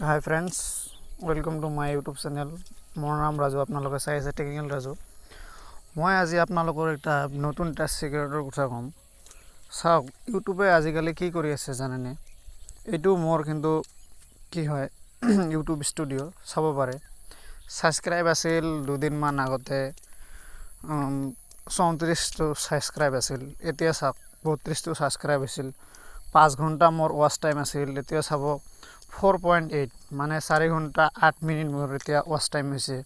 Hi friends, welcome to my YouTube channel. মোৰ নাম ৰাজু, আপোনালোকে চাই আছে টেকনিকেল ৰাজু। মই আজি আপোনালোকৰ এটা নতুন টাস্ক চিক্ৰেটৰ কথা ক'ম। চাওক, ইউটিউবে আজিকালি কি কৰি আছে জানেনে? এইটো মোৰ কিন্তু কি হয় ইউটিউব ষ্টুডিঅ' চাব পাৰে। ছাবস্ক্ৰাইব আছিল দুদিনমান আগতে 34টো ছাবস্ক্ৰাইব আছিল, এতিয়া চাওক 32টো ছাবস্ক্ৰাইব আছিল। 5 ঘণ্টা মোৰ ৱাচ টাইম আছিল, এতিয়া চাব 4.8 মানে 4 ঘণ্টা 8 মিনিট মোৰ এতিয়া ৱাচ টাইম হৈছে।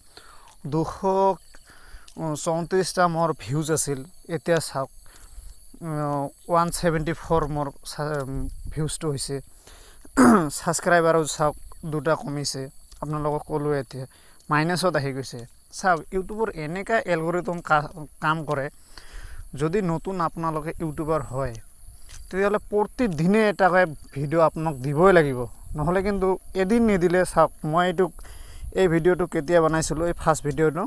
234টা মোৰ ভিউজ আছিল, এতিয়া চাওক 174 মোৰ ভিউজটো হৈছে। ছাবস্ক্ৰাইবাৰো চাওক দুটা কমিছে, আপোনালোকক ক'লোৱে এতিয়া মাইনাছত আহি গৈছে। চাওক, ইউটিউবৰ এনেকুৱা এলগৰিথম কাম কৰে। যদি নতুন আপোনালোকে ইউটিউবাৰ হয় তেতিয়াহ'লে প্ৰতিদিনে এটাকৈ ভিডিঅ' আপোনাক দিবই লাগিব, নহ'লে কিন্তু এদিন নিদিলে চাওক, মই এই ভিডিঅ'টো কেতিয়া বনাইছিলোঁ, এই ফাৰ্ষ্ট ভিডিঅ'টো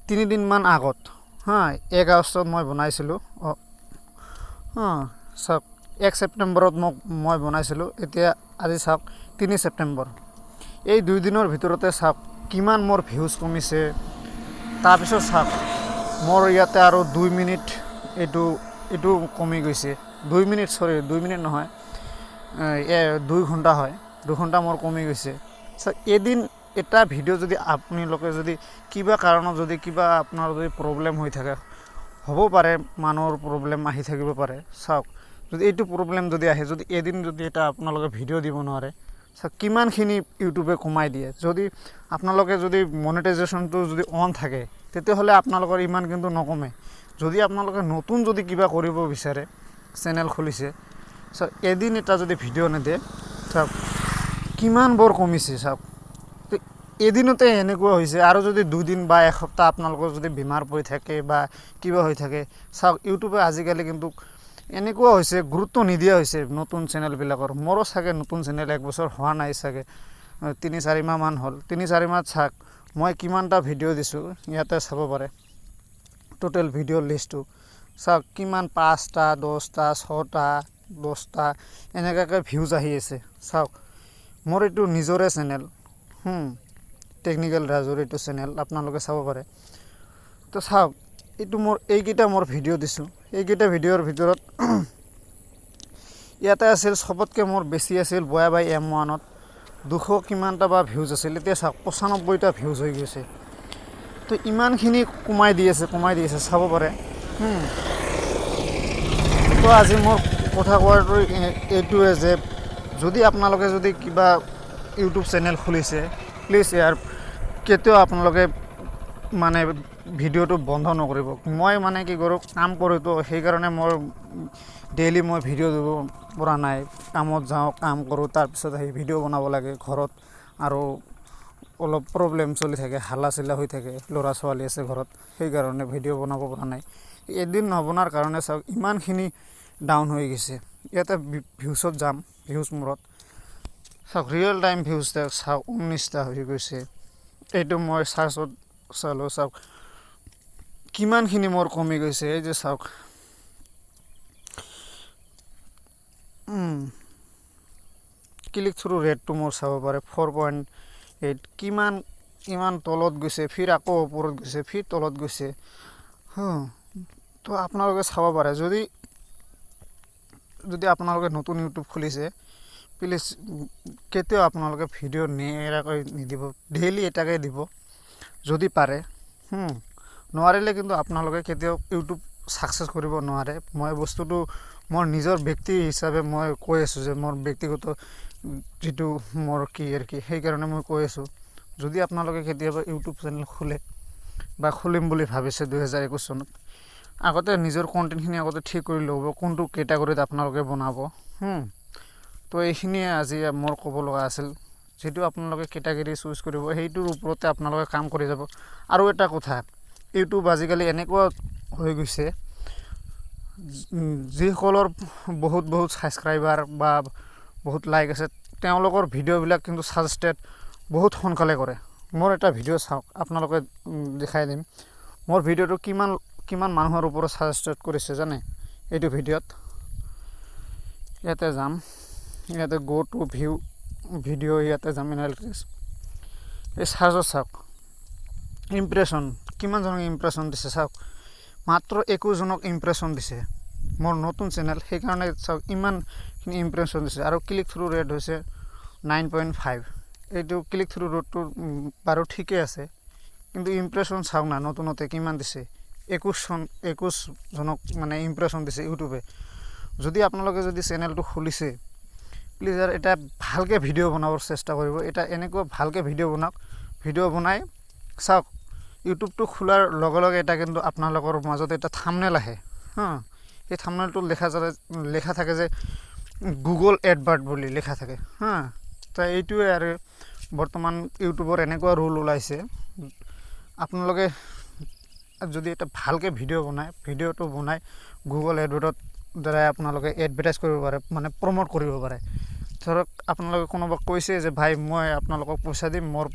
3 দিনমান আগত 1 আগষ্টত মই বনাইছিলোঁ। চাওক 1 ছেপ্টেম্বৰত মই বনাইছিলোঁ, এতিয়া আজি চাওক 3 ছেপ্টেম্বৰ। এই 2 দিনৰ ভিতৰতে চাওক কিমান মোৰ ভিউজ কমিছে। তাৰপিছত চাওক মোৰ ইয়াতে আৰু 2 মিনিট এইটো কমি গৈছে। 2 মিনিট নহয়, 2 ঘণ্টা হয়, 2 ঘণ্টা মোৰ কমি গৈছে। এদিন এটা ভিডিঅ' যদি আপোনালোকে যদি কিবা কাৰণত যদি আপোনাৰ যদি প্ৰব্লেম হৈ থাকে, হ'ব পাৰে মানুহৰ প্ৰব্লেম আহি থাকিব পাৰে। চাওক, যদি এইটো প্ৰব্লেম যদি আহে, যদি এদিন যদি এটা আপোনালোকে ভিডিঅ' দিব নোৱাৰে, চাওক কিমানখিনি ইউটিউবে কমাই দিয়ে। যদি আপোনালোকে যদি মনিটাইজেশ্যনটো যদি অন থাকে তেতিয়াহ'লে আপোনালোকৰ ইমান কিন্তু নকমে। যদি আপোনালোকে নতুন যদি কিবা কৰিব বিচাৰে, চেনেল খুলিছে, চাওক এদিন এটা যদি ভিডিঅ' নিদিয়ে, চাওক কিমান বৰ কমিছে। চাওক এদিনতে এনেকুৱা হৈছে, আৰু যদি 2 দিন বা এসপ্তাহ আপোনালোকৰ যদি বেমাৰ পৰি থাকে বা কিবা হৈ থাকে, চাওক ইউটিউবে আজিকালি কিন্তু এনেকুৱা হৈছে, গুৰুত্ব নিদিয়া হৈছে নতুন চেনেলবিলাকৰ। মোৰো চাগে নতুন চেনেল 1 বছৰ হোৱা নাই, চাগে 3-4 মাহমান হ'ল। 3-4 মাহত চাওক মই কিমানটা ভিডিঅ' দিছোঁ, ইয়াতে চাব পাৰে টোটেল ভিডিঅ'ৰ লিষ্টটো। চাওক কিমান 5টা 10টা 6টা 10টা এনেকুৱাকৈ ভিউজ আহি আছে। চাওক মোৰ এইটো নিজৰে চেনেল, টেকনিকেল ৰাজুৰ এইটো চেনেল, আপোনালোকে চাব পাৰে। তো চাওক এইটো এইকেইটা মোৰ ভিডিঅ' দিছোঁ, এইকেইটা ভিডিঅ'ৰ ভিতৰত ইয়াতে আছিল চবতকৈ মোৰ বেছি আছিল বয়া বাই M1ত 200 কিমানটা বা ভিউজ আছিল, এতিয়া চাওক 95টা ভিউজ হৈ গৈছে। তো ইমানখিনি কমাই দি আছে চাব পাৰে। তো আজি মোৰ কথা কোৱাটো এইটোৱে যে যদি আপোনালোকে যদি কিবা ইউটিউব চেনেল খুলিছে, প্লিজ ইয়াৰ কেতিয়াও আপোনালোকে মানে ভিডিঅ'টো বন্ধ নকৰিব। মই মানে কি কৰোঁ, কাম কৰোঁ, তো সেইকাৰণে মোৰ ডেইলি মই ভিডিঅ' দিব পৰা নাই। কামত যাওঁ, কাম কৰোঁ, তাৰপিছত আহি ভিডিঅ' বনাব লাগে ঘৰত, আৰু অলপ প্ৰব্লেম চলি থাকে, হাল্লা চিল্লা হৈ থাকে, ল'ৰা ছোৱালী আছে ঘৰত, সেইকাৰণে ভিডিঅ' বনাব পৰা নাই। এদিন নবনাৰ কাৰণে চাওক ইমানখিনি ডাউন হৈ গৈছে। ইয়াতে ভিউজত যাম, ভিউজ মূৰত চাওক ৰিয়েল টাইম ভিউজ চাওক 19টা হৈ গৈছে। এইটো মই চাৰ্চত চালোঁ, চাওক কিমানখিনি মোৰ কমি গৈছে। এই যে চাওক ক্লিক থ্ৰু ৰেটটো মোৰ চাব পাৰে 4.8, কিমান তলত গৈছে, ফিৰ আকৌ ওপৰত গৈছে, ফিৰ তলত গৈছে। তো আপোনালোকে চাব পাৰে। যদি আপোনালোকে নতুন ইউটিউব খুলিছে, প্লিজ কেতিয়াও আপোনালোকে ভিডিঅ' নেৰাকৈ নিদিব, ডেইলি এটাকৈ দিব যদি পাৰে। নোৱাৰিলে কিন্তু আপোনালোকে কেতিয়াও ইউটিউব ছাকচেছ কৰিব নোৱাৰে। মই বস্তুটো মোৰ নিজৰ ব্যক্তি হিচাপে মই কৈ আছোঁ, যে মোৰ ব্যক্তিগত যিটো মোৰ সেইকাৰণে মই কৈ আছোঁ। যদি আপোনালোকে কেতিয়াবা ইউটিউব চেনেল খোলে বা খুলিম বুলি ভাবিছে 2021 চনত, আগতে নিজৰ কণ্টেণ্টখিনি আগতে ঠিক কৰি ল'ব, কোনটো কেটাগৰীত আপোনালোকে বনাব। তো এইখিনিয়ে আজি মোৰ ক'ব লগা আছিল। যিটো আপোনালোকে কেটাগৰী চুজ কৰিব, সেইটোৰ ওপৰতে আপোনালোকে কাম কৰি যাব। আৰু এটা কথা, ইউটিউব আজিকালি এনেকুৱা হৈ গৈছে, যিসকলৰ বহুত ছাবস্ক্ৰাইবাৰ বা বহুত লাইক আছে, তেওঁলোকৰ ভিডিঅ'বিলাক কিন্তু ছাজেষ্টেড বহুত সোনকালে কৰে। মোৰ এটা ভিডিঅ' চাওক, আপোনালোকে দেখাই দিম মোৰ ভিডিঅ'টো কিমান মানুহৰ ওপৰত ছাজেষ্টেড কৰিছে জানে। এইটো ভিডিঅ'ত ইয়াতে যাম, ইয়াতে গো টু ভিউ ভিডিঅ' ইয়াতে যাম এনালিটিক্স এই চাৰ্জত চাওক ইমপ্ৰেশ্যন কিমানজনক ইমপ্ৰেশ্যন দিছে চাওক মাত্ৰ 21 জনক ইমপ্ৰেশ্যন দিছে মোৰ নতুন চেনেল সেইকাৰণে চাওক ইমানখিনি ইমপ্ৰেশ্যন দিছে আৰু ক্লিক থ্ৰু ৰেট হৈছে 9.5 এইটো ক্লিক থ্ৰু ৰেটটো বাৰু ঠিকেই আছে কিন্তু ইমপ্ৰেশ্যন চাওক না নতুনতে কিমান দিছে 21 জনক মানে ইমপ্ৰেশ্যন দিছে ইউটিউবে যদি আপোনালোকে যদি চেনেলটো খুলিছে প্লিজ আৰু এটা ভালকৈ ভিডিঅ' বনাবৰ চেষ্টা কৰিব এটা এনেকুৱা ভালকৈ ভিডিঅ' বনাওক ভিডিঅ' বনাই চাওক ইউটিউবটো খোলাৰ লগে লগে এটা কিন্তু আপোনালোকৰ মাজত এটা থাম্বনেল আহে এই থাম্বনেলটো লেখা থাকে যে গুগল এডভাৰ্ট বুলি লেখা থাকে তো এইটোৱে আৰু বৰ্তমান ইউটিউবৰ এনেকুৱা ৰুল ওলাইছে আপোনালোকে যদি এটা ভালকৈ ভিডিঅ' বনায় ভিডিঅ'টো বনাই গুগল এডভাৰ্টৰ দ্বাৰাই আপোনালোকে এডভাৰটাইজ কৰিব পাৰে মানে প্ৰমোট কৰিব পাৰে ধৰক আপোনালোকে কোনোবাক কৈছে যে ভাই মই আপোনালোকক পইচা দিম মোৰ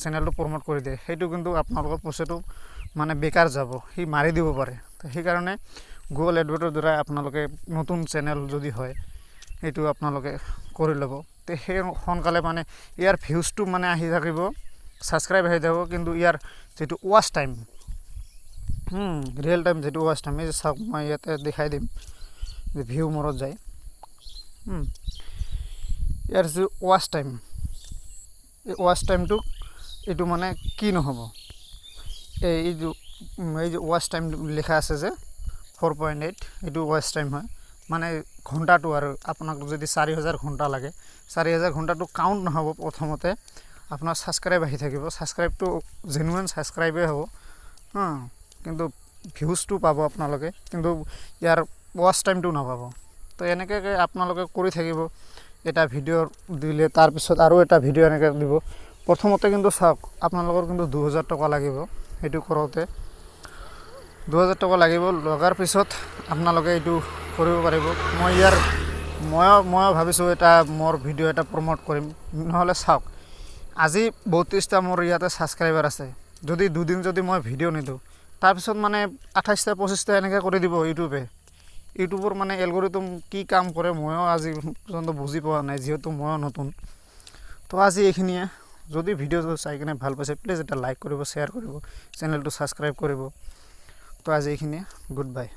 চেনেলটো প্ৰমোট কৰি দিয়ে সেইটো কিন্তু আপোনালোকৰ পইচাটো মানে বেকাৰ যাব সি মাৰি দিব পাৰে তো সেইকাৰণে গুগল এডভাৰ্টৰ দ্বাৰাই আপোনালোকে নতুন চেনেল যদি হয় সেইটো আপোনালোকে কৰি ল'ব তো সেই সোনকালে মানে ইয়াৰ ভিউজটো মানে আহি থাকিব ছাবস্ক্ৰাইব আহি যাব কিন্তু ইয়াৰ যিটো ৱাচ টাইম ৰিয়েল টাইম যিটো ৱাচ টাইম এই চাওক মই ইয়াতে দেখাই দিম যে ভিউ মূৰত যায় ইয়াৰ যি ৱাচ টাইম এই ৱাচ টাইমটো এইটো মানে কি নহ'ব এই যে ৱাচ টাইম লিখা আছে যে 4.8 এইটো ৱাচ টাইম হয় মানে ঘণ্টাটো আৰু আপোনাক যদি 4000 ঘণ্টা লাগে 4000 ঘণ্টাটো কাউণ্ট নহ'ব প্ৰথমতে আপোনাৰ ছাবস্ক্ৰাইব আহি থাকিব ছাবস্ক্ৰাইবটো জেনুইন ছাবস্ক্ৰাইবেই হ'ব কিন্তু ভিউজটো পাব আপোনালোকে কিন্তু ইয়াৰ ৱাচ টাইমটো নাপাব তো এনেকৈ আপোনালোকে কৰি থাকিব এটা ভিডিঅ' দিলে তাৰপিছত আৰু এটা ভিডিঅ' এনেকৈ দিব প্ৰথমতে কিন্তু চাওক আপোনালোকৰ কিন্তু 2000 টকা লাগিব সেইটো কৰোঁতে 2000 টকা লাগিব লগাৰ পিছত আপোনালোকে এইটো কৰিব পাৰিব মই ভাবিছোঁ এটা মোৰ ভিডিঅ' এটা প্ৰমোট কৰিম নহ'লে চাওক আজি 32টা মোৰ ইয়াতে ছাবস্ক্ৰাইবাৰ আছে যদি দুদিন যদি মই ভিডিঅ' নিদিওঁ তাৰপিছত মানে 28টা 25টা এনেকৈ কৰি দিব ইউটিউবৰ মানে এলগৰিথম কি কাম কৰে ময়ো আজি পৰ্যন্ত বুজি পোৱা নাই যিহেতু ময়ো নতুন তো আজি এইখিনিয়ে যদি ভিডিঅ'টো চাই কিনে ভাল পাইছে প্লিজ এটা লাইক কৰিব শ্বেয়াৰ কৰিব চেনেলটো ছাবস্ক্ৰাইব কৰিব তো আজি এইখিনিয়ে গুড বাই